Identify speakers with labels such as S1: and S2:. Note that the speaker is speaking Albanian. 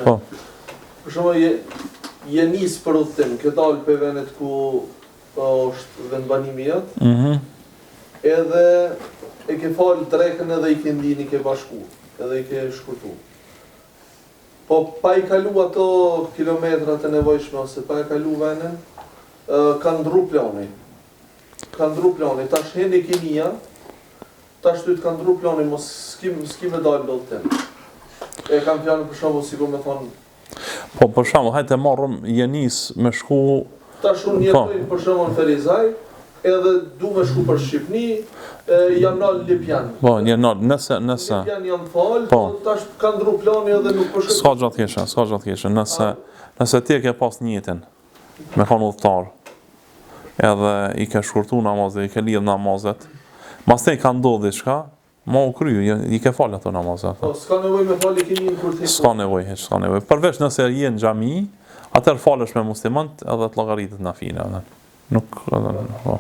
S1: Po.
S2: Për shembull je nis për udhtim, ke dalë për vendet ku është vendbanimi jot. Edhe e ke fal drekën edhe i ke ndini ke bashku, edhe i ke shkurtu. Po pa i kalu ato kilometrat e nevojshme ose pa i kalu venen, ka ndru plani. Tash heni kinia, tash ty të ka ndru plani, mos s'ki me dalë do të tem. E kam planin për shembull sikur me thonë.
S1: Po për shembull, hajde marrëm Jenis me shku.
S2: Tash unë jetoj për shembull në Ferizaj, edhe du me shku për Shqipni, jam nal Lipjan.
S1: Po, nëse
S2: Lipjan jam fal, po tash ka ndru plani edhe nuk po shkoj.
S1: S'ka gjatë thjeshtë, nëse ti e ke pas njëtin me kon udhëtar, edhe i ke shkurtu namazet, i ke lidh namazet, pastaj ka ndodhur diçka, ma u kryu, i ke falë ato namazet.
S2: Po, s'ka nevoj me falë i kinin kur të
S1: s'ka nevoj. Përveç nëse je në xhami, atëherë falësh me muslimant edhe të llogaritet nafile. Nuk, po.